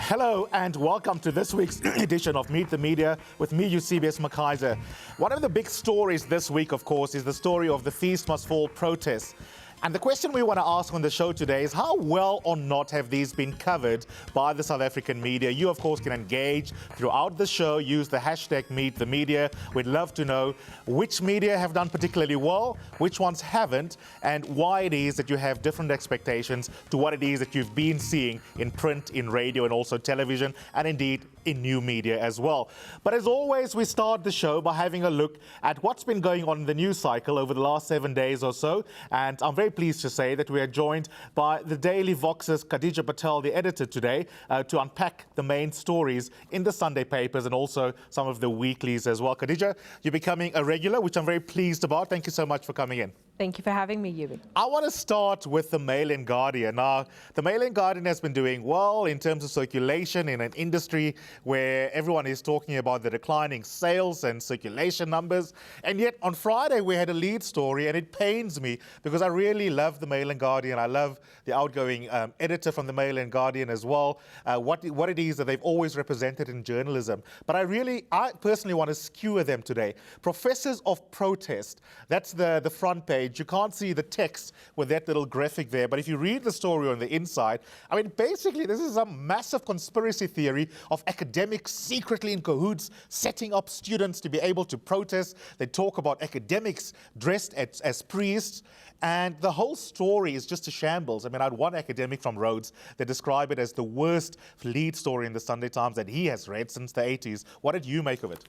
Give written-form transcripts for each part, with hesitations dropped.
Hello and welcome to this week's edition of Meet the Media with me, Eusebius McKasier. One of the big stories this week, of course, is the story of the FeesMustFall protests. And the question we want to ask on the show today is how well or not have these been covered by the South African media? You, of course, can engage throughout the show. Use the hashtag #MeetTheMedia. We'd love to know which media have done particularly well, which ones haven't, and why it is that you have different expectations to what it is that you've been seeing in print, in radio, and also television, and indeed in new media as well. But as always, we start the show by having a look at what's been going on in the news cycle over the last 7 days or so. And I'm very pleased to say that we are joined by the Daily Vox's Khadija Patel, the editor today, to unpack the main stories in the Sunday papers and also some of the weeklies as well. Khadija, you're becoming a regular, which I'm very pleased about. Thank you so much for coming in. Thank you for having me, Ewan. I want to start with the Mail and Guardian. Now, the Mail and Guardian has been doing well in terms of circulation in an industry where everyone is talking about the declining sales and circulation numbers. And yet on Friday, we had a lead story, and it pains me because I really love the Mail and Guardian. I love the outgoing editor from the Mail and Guardian as well, what it is that they've always represented in journalism. But I personally want to skewer them today. Professors of Protest, that's the front page. You can't see the text with that little graphic there, but if you read the story on the inside, I mean, basically, this is a massive conspiracy theory of academics secretly in cahoots, setting up students to be able to protest. They talk about academics dressed as priests, and the whole story is just a shambles. I mean, I had one academic from Rhodes that described it as the worst lead story in the Sunday Times that he has read since the 80s. What did you make of it?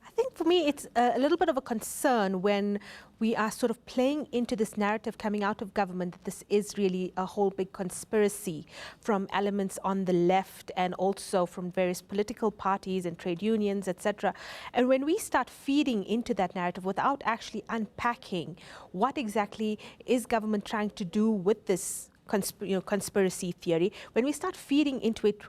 I think for me it's a little bit of a concern when we are sort of playing into this narrative coming out of government that this is really a whole big conspiracy from elements on the left and also from various political parties and trade unions, etc. And when we start feeding into that narrative without actually unpacking what exactly is government trying to do with this conspiracy theory, when we start feeding into it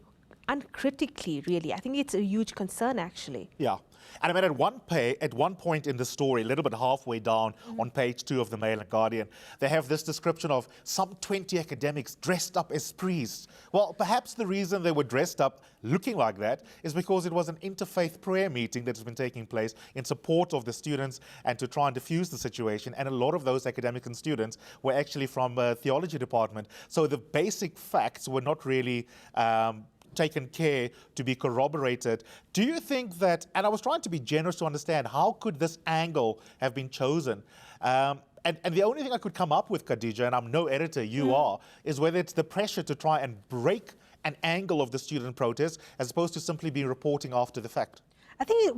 uncritically, really, I think it's a huge concern, actually. Yeah. And I mean, at one point in the story, a little bit halfway down on page 2 of the Mail and Guardian, they have this description of some 20 academics dressed up as priests. Well, perhaps the reason they were dressed up looking like that is because it was an interfaith prayer meeting that has been taking place in support of the students and to try and diffuse the situation. And a lot of those academics and students were actually from a theology department. So the basic facts were not really taken care to be corroborated. Do you think that, and I was trying to be generous to understand, how could this angle have been chosen? And the only thing I could come up with, Khadija, and I'm no editor, you are, is whether it's the pressure to try and break an angle of the student protest as opposed to simply be reporting after the fact. I think,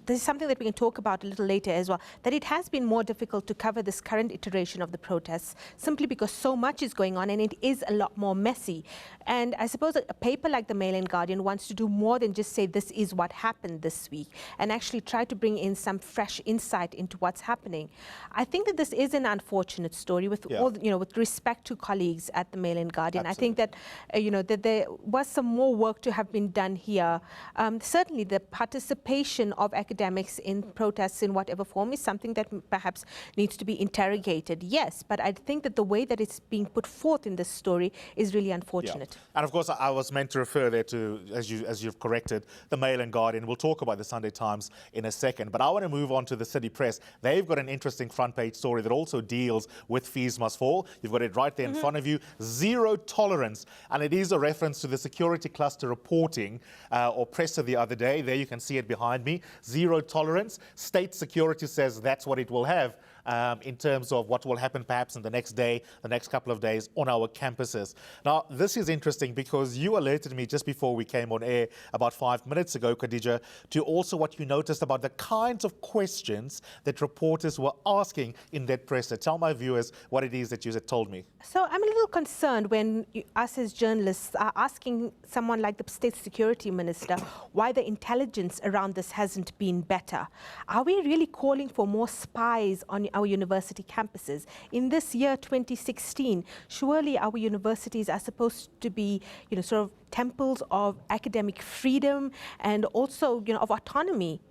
this is something that we can talk about a little later as well, that it has been more difficult to cover this current iteration of the protests simply because so much is going on and it is a lot more messy. And I suppose a paper like the Mail and Guardian wants to do more than just say this is what happened this week and actually try to bring in some fresh insight into what's happening. I think that this is an unfortunate story with all, with respect to colleagues at the Mail and Guardian. Absolutely. I think that, that there was some more work to have been done here. Certainly the participation of academics in protests in whatever form is something that perhaps needs to be interrogated, yes, but I think that the way that it's being put forth in this story is really unfortunate. Yeah. And of course, I was meant to refer there to, as you've corrected, the Mail and Guardian. We'll talk about the Sunday Times in a second, but I want to move on to the City Press. They've got an interesting front page story that also deals with FeesMustFall. You've got it right there in front of you. Zero tolerance, and it is a reference to the security cluster reporting or presser the other day. There you can see it behind me. Zero tolerance. State security says that's what it will have in terms of what will happen perhaps in the next day, the next couple of days on our campuses. Now, this is interesting because you alerted me just before we came on air about 5 minutes ago, Khadija, to also what you noticed about the kinds of questions that reporters were asking in that presser. Tell my viewers what it is that you had told me. So I'm a little concerned when us as journalists are asking someone like the State Security Minister why the intelligence around this hasn't been better. Are we really calling for more spies on our university campuses? In this year, 2016, surely our universities are supposed to be, sort of temples of academic freedom and also, of autonomy.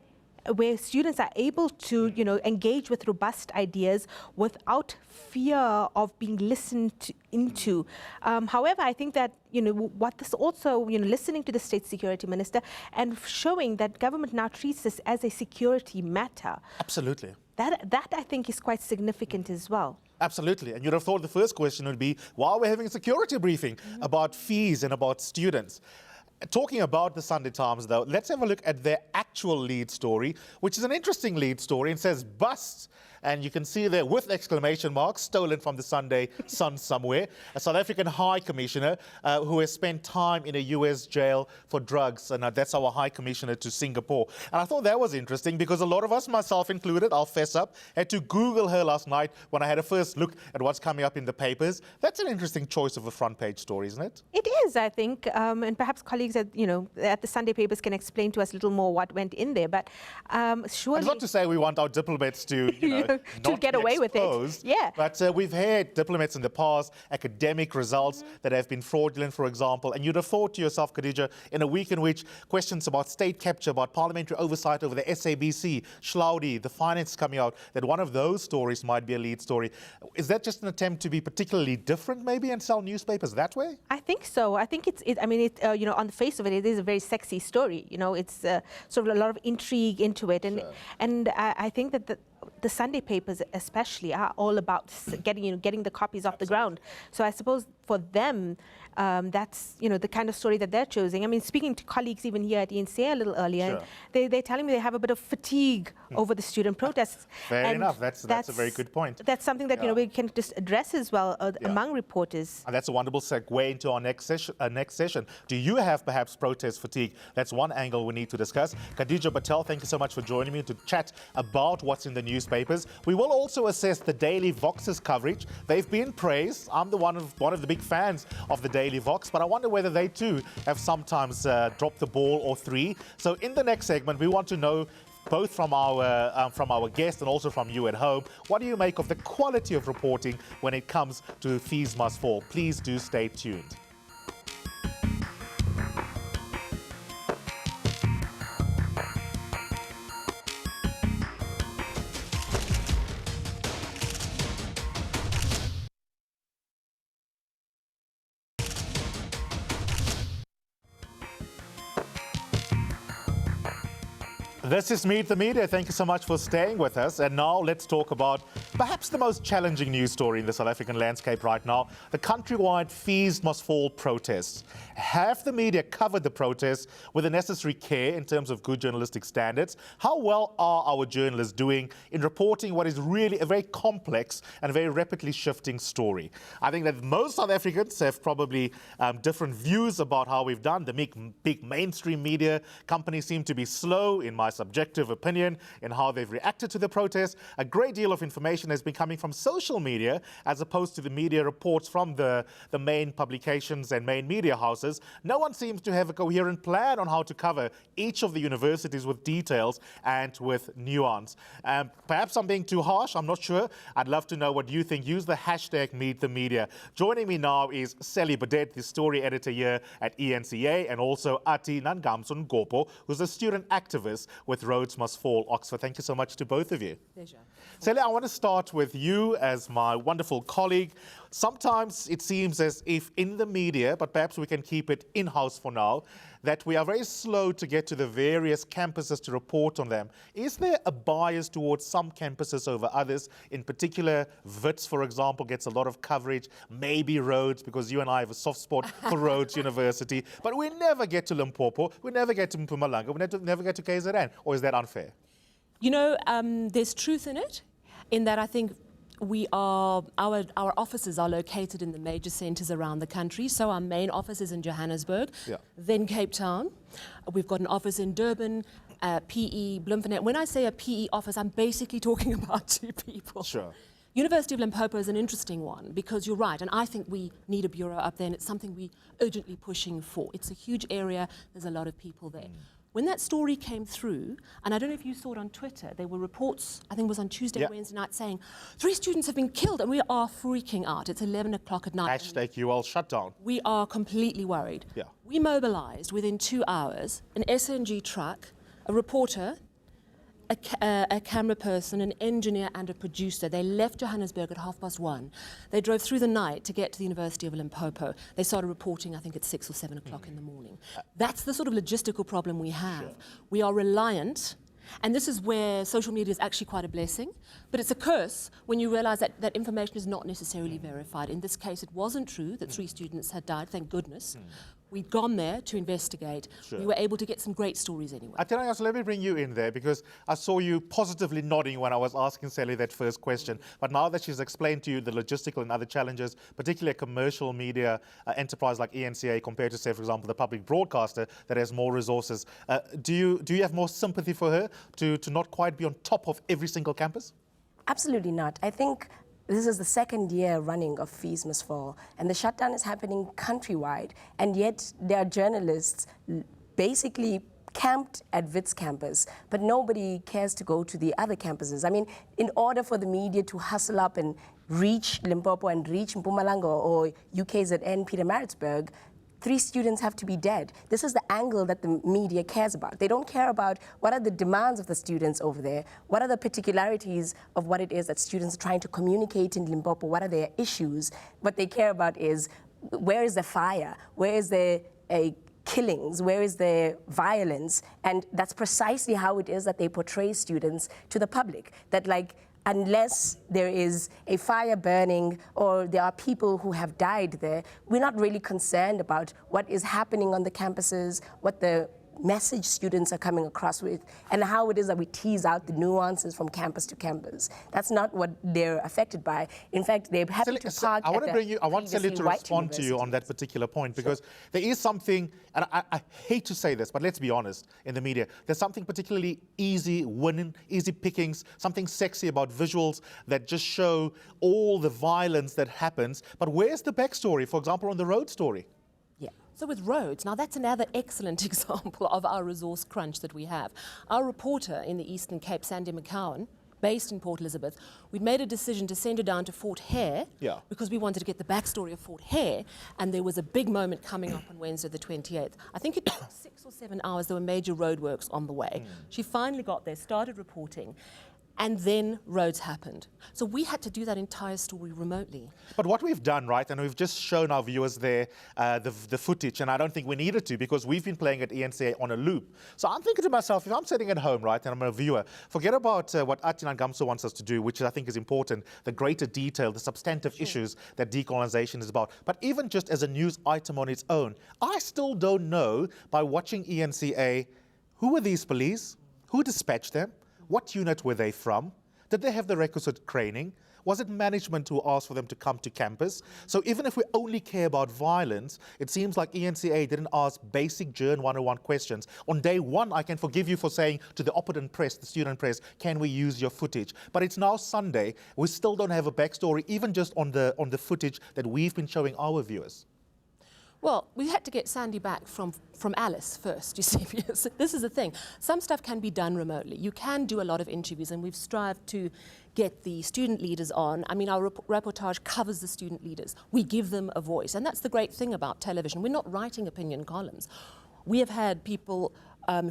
where students are able to, engage with robust ideas without fear of being listened into. However, I think that, what this also, listening to the State Security Minister and showing that government now treats this as a security matter. Absolutely. That I think is quite significant as well. Absolutely. And you'd have thought the first question would be, why are we having a security briefing about fees and about students? Talking about the Sunday Times, though, let's have a look at their actual lead story, which is an interesting lead story. It says, busts. And you can see there with exclamation marks, stolen from the Sunday Sun somewhere, a South African High Commissioner who has spent time in a US jail for drugs. And that's our High Commissioner to Singapore. And I thought that was interesting because a lot of us, myself included, I'll fess up, had to Google her last night when I had a first look at what's coming up in the papers. That's an interesting choice of a front page story, isn't it? It is, I think. And perhaps colleagues at, at the Sunday papers can explain to us a little more what went in there. But surely... It's not to say we want our diplomats to, to get away with it. Yeah. But we've had diplomats in the past, academic results that have been fraudulent, for example. And you'd have thought to yourself, Khadija, in a week in which questions about state capture, about parliamentary oversight over the SABC, Schlaudi, the finance coming out, that one of those stories might be a lead story. Is that just an attempt to be particularly different, maybe, and sell newspapers that way? I think so. I think on the face of it, it is a very sexy story. It's sort of a lot of intrigue into it. And, sure. and I think that the Sunday papers especially are all about getting the copies off the ground. So I suppose for them, that's the kind of story that they're choosing. I mean, speaking to colleagues even here at eNCA a little earlier, sure. they're telling me they have a bit of fatigue over the student protests. Fair enough. That's a very good point. That's something that we can just address as well among reporters. And that's a wonderful segue into our next session. Do you have perhaps protest fatigue? That's one angle we need to discuss. Khadija Patel, thank you so much for joining me to chat about what's in the newspapers. We will also assess the Daily Vox's coverage. They've been praised. I'm one of the big fans of the Daily Vox, but I wonder whether they too have sometimes dropped the ball or three. So in the next segment, we want to know both from our guest and also from you at home, what do you make of the quality of reporting when it comes to Fees Must Fall? Please do stay tuned. This is Meet the Media. Thank you so much for staying with us. And now let's talk about perhaps the most challenging news story in the South African landscape right now, the countrywide Fees Must Fall protests. Have the media covered the protests with the necessary care in terms of good journalistic standards? How well are our journalists doing in reporting what is really a very complex and very rapidly shifting story? I think that most South Africans have probably different views about how we've done. The big mainstream media companies seem to be slow, in my subjective opinion, in how they've reacted to the protests. A great deal of information has been coming from social media as opposed to the media reports from the main publications and main media houses. No one seems to have a coherent plan on how to cover each of the universities with details and with nuance. Perhaps I'm being too harsh, I'm not sure. I'd love to know what you think. Use the hashtag #MeetTheMedia. Joining me now is Sally Badet, the story editor here at eNCA, and also Ati Nangamson Gopo, who's a student activist with Roads Must Fall, Oxford. Thank you so much to both of you. Pleasure. Sally, I want to start with you as my wonderful colleague. Sometimes it seems as if in the media, but perhaps we can keep it in-house for now, that we are very slow to get to the various campuses to report on them. Is there a bias towards some campuses over others? In particular, Wits, for example, gets a lot of coverage, maybe Rhodes, because you and I have a soft spot for Rhodes University, but we never get to Limpopo, we never get to Mpumalanga, we never get to KZN, or is that unfair? There's truth in it, in that I think our offices are located in the major centres around the country. So our main office is in Johannesburg, then Cape Town. We've got an office in Durban, PE, Bloemfontein. When I say a PE office, I'm basically talking about two people. Sure. University of Limpopo is an interesting one because you're right, and I think we need a bureau up there, and it's something we're urgently pushing for. It's a huge area, there's a lot of people there. When that story came through, and I don't know if you saw it on Twitter, there were reports, I think it was on Tuesday or Wednesday night, saying 3 students have been killed, and we are freaking out. It's 11 o'clock at night. Hashtag UL shutdown. We are completely worried. Yeah. We mobilized within 2 hours, an SNG truck, a reporter, a camera person, an engineer and a producer. They left Johannesburg at 1:30. They drove through the night to get to the University of Limpopo. They started reporting, I think, at 6 or 7 o'clock in the morning. That's the sort of logistical problem we have. Sure. We are reliant, and this is where social media is actually quite a blessing, but it's a curse when you realize that that information is not necessarily verified. In this case, it wasn't true that 3 students had died, thank goodness. We'd gone there to investigate. Sure. We were able to get some great stories anyway. Atena, so let me bring you in there, because I saw you positively nodding when I was asking Sally that first question. But now that she's explained to you the logistical and other challenges, particularly a commercial media enterprise like eNCA compared to, say, for example, the public broadcaster that has more resources, do you have more sympathy for her to not quite be on top of every single campus? Absolutely not. I think this is the second year running of FeesMustFall, and the shutdown is happening countrywide, and yet there are journalists basically camped at Wits campus, but nobody cares to go to the other campuses. I mean, in order for the media to hustle up and reach Limpopo and reach Mpumalanga or UKZN Pietermaritzburg, 3 students have to be dead. This is the angle that the media cares about. They don't care about what are the demands of the students over there, what are the particularities of what it is that students are trying to communicate in Limpopo, what are their issues. What they care about is, where is the fire, where is the killings, where is the violence, and that's precisely how it is that they portray students to the public. That, like, unless there is a fire burning or there are people who have died there, we're not really concerned about what is happening on the campuses, what the message students are coming across with, and how it is that we tease out the nuances from campus to campus. That's not what they're affected by. In fact, they're happy to park I want Sally to respond to you on that particular point, because there is something, and I hate to say this, but let's be honest, in the media, there's something particularly easy winning, easy pickings, something sexy about visuals that just show all the violence that happens. But where's the backstory, for example, on the road story? So with roads, now that's another excellent example of our resource crunch that we have. Our reporter in the Eastern Cape, Sandy McCowan, based in Port Elizabeth, we'd made a decision to send her down to Fort Hare because we wanted to get the backstory of Fort Hare, and there was a big moment coming up on Wednesday the 28th. I think it took 6 or 7 hours. There were major roadworks on the way. She finally got there, started reporting, and then roads happened. So we had to do that entire story remotely. But what we've done, right, and we've just shown our viewers there the footage, and I don't think we needed to, because we've been playing at eNCA on a loop. So I'm thinking to myself, if I'm sitting at home, right, and I'm a viewer, forget about what Atena Gamso wants us to do, which I think is important, the greater detail, the substantive issues that decolonization is about. But even just as a news item on its own, I still don't know, by watching eNCA, who were these police? Who dispatched them? What unit were they from? Did they have the requisite training? Was it management who asked for them to come to campus? So even if we only care about violence, it seems like eNCA didn't ask basic Journ 101 questions. On day 1, I can forgive you for saying to the opponent press, the student press, can we use your footage? But it's now Sunday. We still don't have a backstory, even just on the footage that we've been showing our viewers. Well, we had to get Sandy back from Alice first, Eusebius. This is the thing. Some stuff can be done remotely. You can do a lot of interviews, and we've strived to get the student leaders on. I mean, our reportage covers the student leaders. We give them a voice, and that's the great thing about television. We're not writing opinion columns. We have had people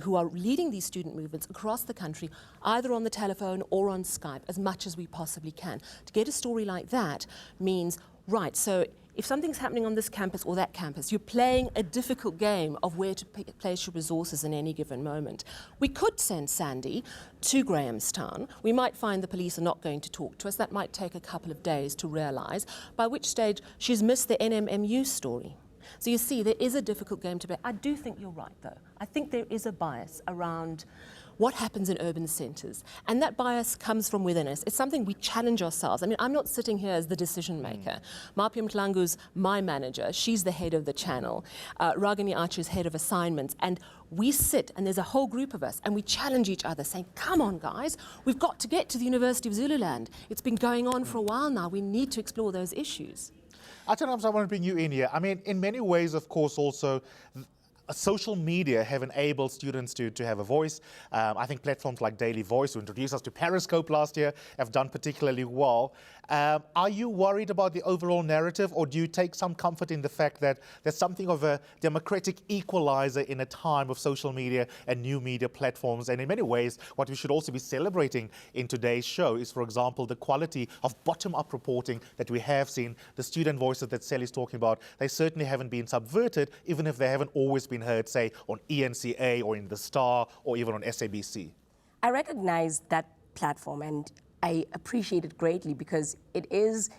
who are leading these student movements across the country, either on the telephone or on Skype, as much as we possibly can. To get a story like that means, right, so if something's happening on this campus or that campus, you're playing a difficult game of where to place your resources in any given moment. We could send Sandy to Grahamstown. We might find the police are not going to talk to us. That might take a couple of days to realise, by which stage she's missed the NMMU story. So you see, there is a difficult game to play. I do think you're right, though. I think there is a bias around what happens in urban centres. And that bias comes from within us. It's something we challenge ourselves. I mean, I'm not sitting here as the decision maker. Mapia Mtlangu's my manager. She's the head of the channel. Ragini Archer's head of assignments. And we sit, and there's a whole group of us, and we challenge each other, saying, come on, guys, we've got to get to the University of Zululand. It's been going on for a while now. We need to explore those issues. I want to bring you in here. I mean, in many ways, of course, also, social media have enabled students to have a voice. I think platforms like Daily Voice, who introduced us to Periscope last year, have done particularly well. Are you worried about the overall narrative, or do you take some comfort in the fact that there's something of a democratic equalizer in a time of social media and new media platforms? And in many ways, what we should also be celebrating in today's show is, for example, the quality of bottom-up reporting that we have seen. The student voices that Sally's talking about, they certainly haven't been subverted, even if they haven't always been heard, say, on eNCA or in The Star or even on SABC. I recognize that platform and I appreciate it greatly because it is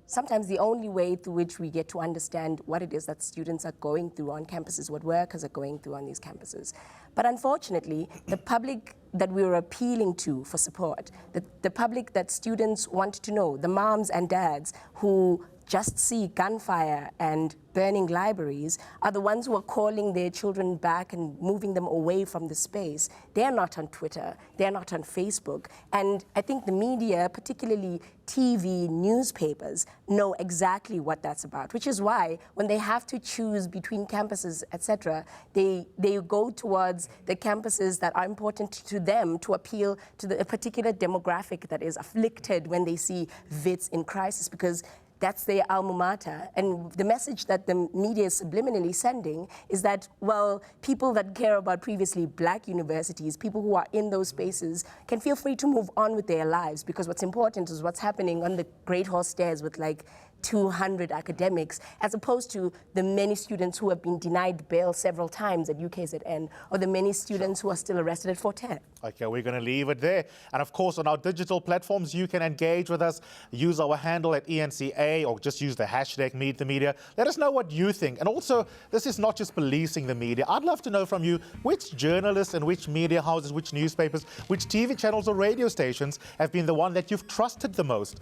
sometimes the only way through which we get to understand what it is that students are going through on campuses, what workers are going through on these campuses. But unfortunately, the public that we're appealing to for support, the public that students want to know, the moms and dads who just see gunfire and burning libraries, are the ones who are calling their children back and moving them away from the space. They're not on Twitter, they're not on Facebook. And I think the media, particularly TV, newspapers, know exactly what that's about, which is why when they have to choose between campuses, etc., they go towards the campuses that are important to them to appeal to a particular demographic that is afflicted when they see VITs in crisis, because that's their alma mater. And the message that the media is subliminally sending is that, well, people that care about previously black universities, people who are in those spaces, can feel free to move on with their lives, because what's important is what's happening on the Great Hall stairs with like 200 academics, as opposed to the many students who have been denied bail several times at UKZN, or the many students who are still arrested at Fort Hare. Okay, we're going to leave it there. And of course, on our digital platforms, you can engage with us. Use our handle at eNCA, or just use the hashtag Meet the Media. Let us know what you think. And also, this is not just policing the media. I'd love to know from you which journalists and which media houses, which newspapers, which TV channels or radio stations have been the one that you've trusted the most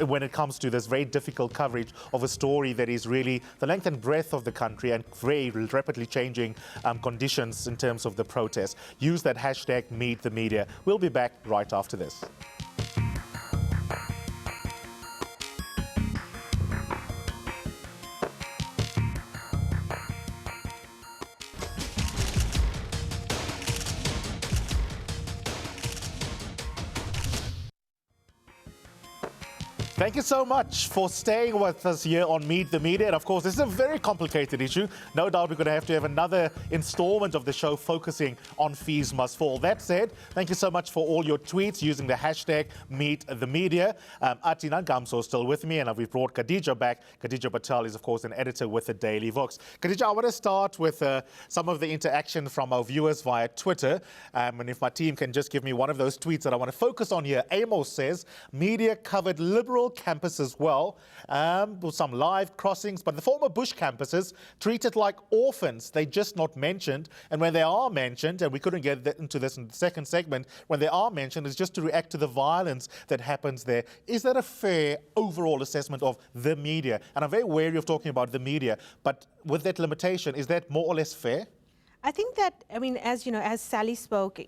when it comes to this very difficult coverage of a story that is really the length and breadth of the country and very rapidly changing conditions in terms of the protests. Use that hashtag Meet the Media. We'll be back right after this. Thank you so much for staying with us here on Meet the Media. And of course, this is a very complicated issue. No doubt we're going to have another installment of the show focusing on Fees Must Fall. That said, thank you so much for all your tweets using the hashtag Meet the Media. Atina Gamso is still with me, and we've brought Khadija back. Khadija Patel is, of course, an editor with the Daily Vox. Khadija, I want to start with some of the interaction from our viewers via Twitter. And if my team can just give me one of those tweets that I want to focus on here. Amos says, media covered liberal campus as well, with some live crossings, but the former Bush campuses treated like orphans. They just not mentioned, and when they are mentioned, and we couldn't get into this in the second segment, when they are mentioned, it's just to react to the violence that happens there. Is that a fair overall assessment of the media? And I'm very wary of talking about the media, but with that limitation, is that more or less fair? I think that, I mean, as you know, as Sally spoke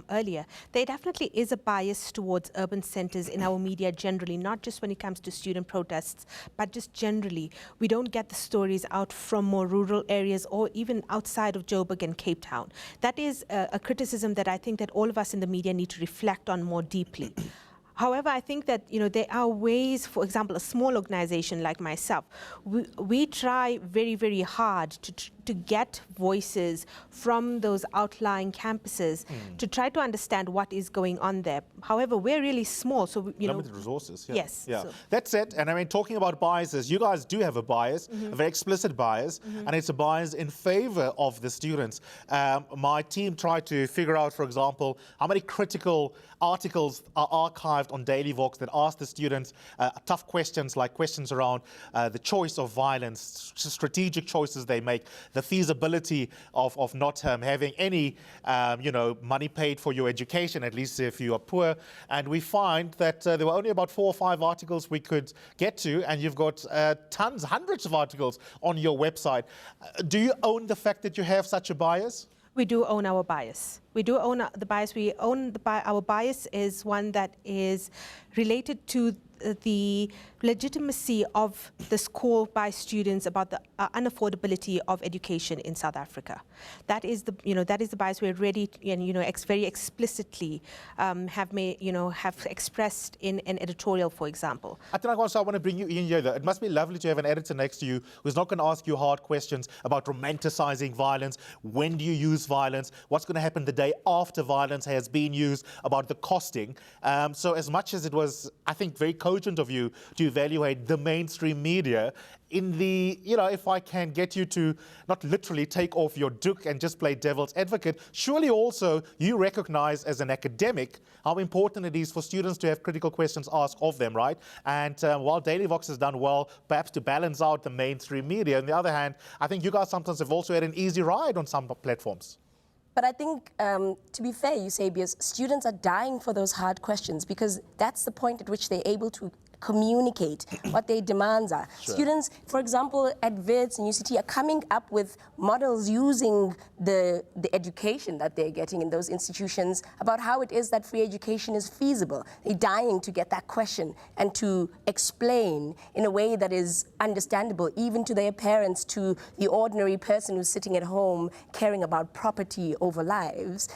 earlier, there definitely is a bias towards urban centres in our media generally, not just when it comes to student protests, but just generally. We don't get the stories out from more rural areas or even outside of Joburg and Cape Town. That is a criticism that I think that all of us in the media need to reflect on more deeply. However, I think that, you know, there are ways, for example, a small organization like myself, we try very, very hard to get voices from those outlying campuses to try to understand what is going on there. However, we're really small, so, you know. Limited resources, yeah. Yes. Yeah. So. That's it. And I mean, talking about biases, you guys do have a bias, a very explicit bias, and it's a bias in favor of the students. My team tried to figure out, for example, how many critical articles are archived on Daily Vox that ask the students tough questions, like questions around the choice of violence, strategic choices they make, the feasibility of not having any, money paid for your education, at least if you are poor. And we find that there were only about 4 or 5 articles we could get to, and you've got tons, hundreds of articles on your website. Do you own the fact that you have such a bias? We do own our bias. We do own the bias. We own our bias is one that is related to the legitimacy of this call by students about the unaffordability of education in South Africa. That is the, that is the bias we're ready and, very explicitly have expressed in an editorial, for example. I want to bring you in here, though. It must be lovely to have an editor next to you who's not going to ask you hard questions about romanticizing violence. When do you use violence? What's going to happen the day after violence has been used? About the costing. So as much as it was, I think, very cogent of you to evaluate the mainstream media, in the, if I can get you to not literally take off your duke and just play devil's advocate, surely also you recognize as an academic how important it is for students to have critical questions asked of them, right? And while Daily Vox has done well, perhaps to balance out the mainstream media, on the other hand, I think you guys sometimes have also had an easy ride on some platforms. But I think, to be fair, Eusebius, students are dying for those hard questions because that's the point at which they're able to communicate what their demands are. Sure. Students, for example, at WITS and UCT are coming up with models using the education that they're getting in those institutions about how it is that free education is feasible. They're dying to get that question and to explain in a way that is understandable even to their parents, to the ordinary person who's sitting at home caring about property over lives,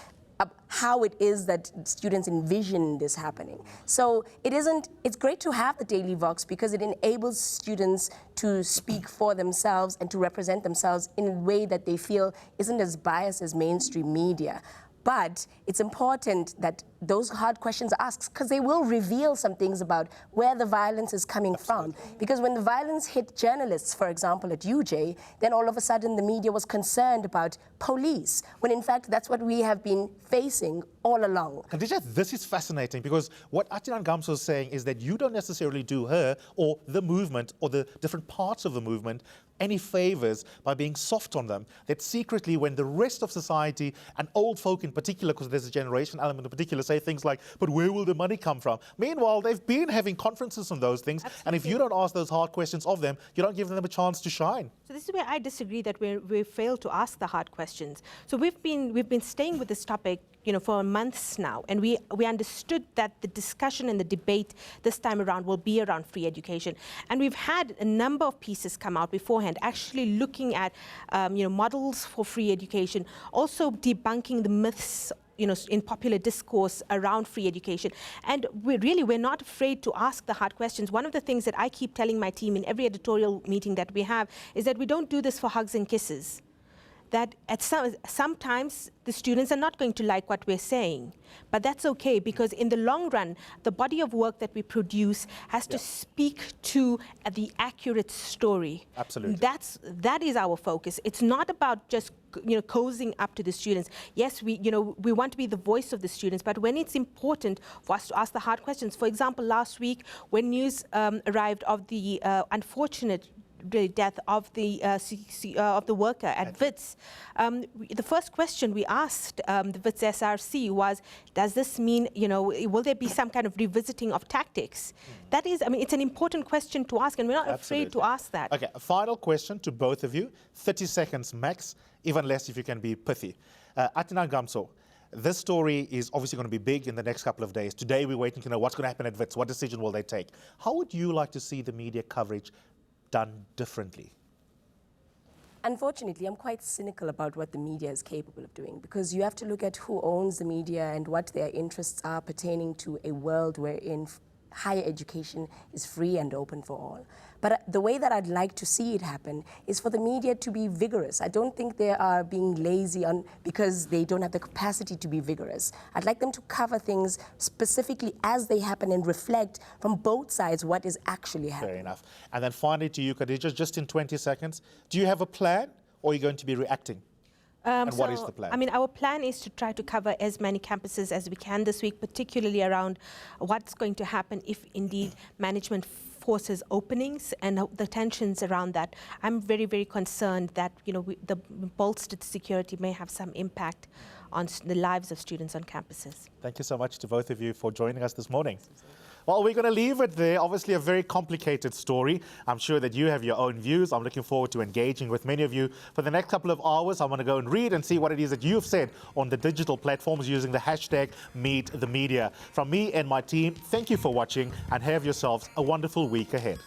how it is that students envision this happening. So it's great to have the Daily Vox because it enables students to speak for themselves and to represent themselves in a way that they feel isn't as biased as mainstream media. But it's important that those hard questions are asked because they will reveal some things about where the violence is coming from. Because when the violence hit journalists, for example, at UJ, then all of a sudden the media was concerned about police, when in fact that's what we have been facing all along. Khadija, this is fascinating because what Atinan Gamso is saying is that you don't necessarily do her or the movement or the different parts of the movement any favors by being soft on them. That secretly when the rest of society, and old folk in particular, because there's a generation element in particular, say things like, but where will the money come from? Meanwhile, they've been having conferences on those things. Absolutely. And if you don't ask those hard questions of them, you don't give them a chance to shine. So this is where I disagree that we failed to ask the hard questions. So we've been staying with this topic for months now, and we understood that the discussion and the debate this time around will be around free education. And we've had a number of pieces come out beforehand, actually looking at models for free education, also debunking the myths in popular discourse around free education. And we're not afraid to ask the hard questions. One of the things that I keep telling my team in every editorial meeting that we have is that we don't do this for hugs and kisses. That sometimes the students are not going to like what we're saying, but that's okay because in the long run, the body of work that we produce has to speak to the accurate story. Absolutely. That is our focus. It's not about just cozying up to the students. Yes, we want to be the voice of the students, but when it's important for us to ask the hard questions. For example, last week when news arrived of the unfortunate death of the worker at WITS. The first question we asked the WITS SRC was, does this mean, will there be some kind of revisiting of tactics? That is, it's an important question to ask, and we're not afraid to ask that. Okay, a final question to both of you, 30 seconds max, even less if you can be pithy. Atinan Gamso, this story is obviously going to be big in the next couple of days. Today we're waiting to know what's going to happen at WITS, what decision will they take. How would you like to see the media coverage done differently? Unfortunately, I'm quite cynical about what the media is capable of doing because you have to look at who owns the media and what their interests are pertaining to a world wherein higher education is free and open for all. But the way that I'd like to see it happen is for the media to be vigorous. I don't think they are being lazy because they don't have the capacity to be vigorous. I'd like them to cover things specifically as they happen and reflect from both sides what is actually happening. Fair enough. And then finally to you, Khadija, just in 20 seconds, do you have a plan or are you going to be reacting? And what is the plan? Our plan is to try to cover as many campuses as we can this week, particularly around what's going to happen if indeed management forces openings and the tensions around that. I'm very, very concerned that the bolstered security may have some impact on the lives of students on campuses. Thank you so much to both of you for joining us this morning. Well, we're going to leave it there. Obviously, a very complicated story. I'm sure that you have your own views. I'm looking forward to engaging with many of you. For the next couple of hours, I'm going to go and read and see what it is that you've said on the digital platforms using the hashtag #MeetTheMedia. From me and my team, thank you for watching and have yourselves a wonderful week ahead.